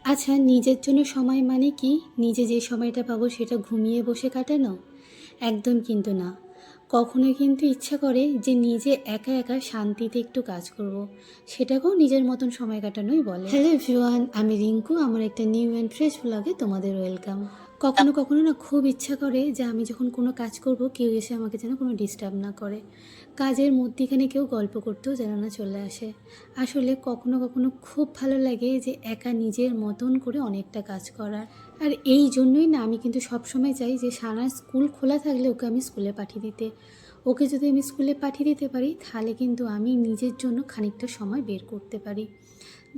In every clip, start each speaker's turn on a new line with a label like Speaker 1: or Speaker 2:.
Speaker 1: আচ্ছা, নিজের জন্য সময় মানে কি নিজে যে সময়টা পাবো সেটা ঘুমিয়ে বসে কাটানো? একদম কিন্তু না। কখনোই কিন্তু ইচ্ছা করে যে নিজে একা একা শান্তিতে একটু কাজ করব। সেটাকেও নিজের মতন সময় কাটানোই বলে। হ্যালো এভরিওয়ান, আমি রিঙ্কু। আমার একটা নিউ অ্যান্ড ফ্রেশ ব্লগে তোমাদের ওয়েলকাম। কখনো কখনো না খুব ইচ্ছা করে যে আমি যখন কোনো কাজ করব কেউ এসে আমাকে যেন কোনো ডিস্টার্ব না করে, কাজের মধ্যিখানে কেউ গল্প করতেও যেন না চলে আসে। আসলে কখনো কখনো খুব ভালো লাগে যে একা নিজের মতন করে অনেকটা কাজ করার। আর এই জন্যই না আমি কিন্তু সবসময় চাই যে সানার স্কুল খোলা থাকলে ওকে আমি স্কুলে পাঠিয়ে দিতে। ওকে যদি আমি স্কুলে পাঠিয়ে দিতে পারি তাহলে কিন্তু আমি নিজের জন্য খানিকটা সময় বের করতে পারি।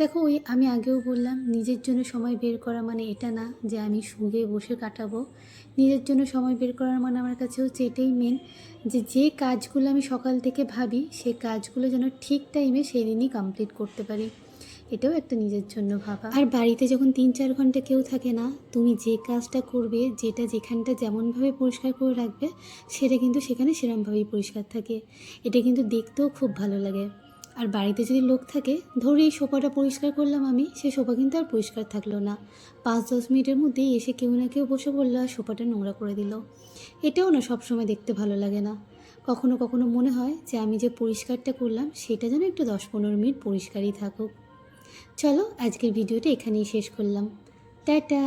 Speaker 1: দেখো, ওই আমি আগেও বললাম নিজের জন্য সময় বের করা মানে এটা না যে আমি শুয়ে বসে কাটাবো। নিজের জন্য সময় বের করার মানে আমার কাছে হচ্ছে এটাই মেন, যে যে কাজগুলো আমি সকাল থেকে ভাবি সেই কাজগুলো যেন ঠিক টাইমে সেই দিনই কমপ্লিট করতে পারি। এটাও একটা নিজের জন্য ভাবা। আর বাড়িতে যখন 3-4 ঘন্টা কেউ থাকে না, তুমি যে কাজটা করবে, যেটা যেখানটা যেমনভাবে পরিষ্কার করে রাখবে সেটা কিন্তু সেখানে সেরকমভাবেই পরিষ্কার থাকে। এটা কিন্তু দেখতেও খুব ভালো লাগে। আর বাড়িতে যদি লোক থাকে, ধরো এই সোফাটা পরিষ্কার করলাম আমি, সেই সোফা কিন্তু আর পরিষ্কার থাকলো না, 5-10 মিনিটের মধ্যেই এসে কেউ না কেউ বসে পড়লো আর সোফাটা নোংরা করে দিল। এটাও না সবসময় দেখতে ভালো লাগে না। কখনো কখনো মনে হয় যে আমি যে পরিষ্কারটা করলাম সেটা যেন একটু 10-15 মিনিট পরিষ্কারই থাকুক। চলো, আজকের ভিডিওটা এখানেই শেষ করলাম। টাটা।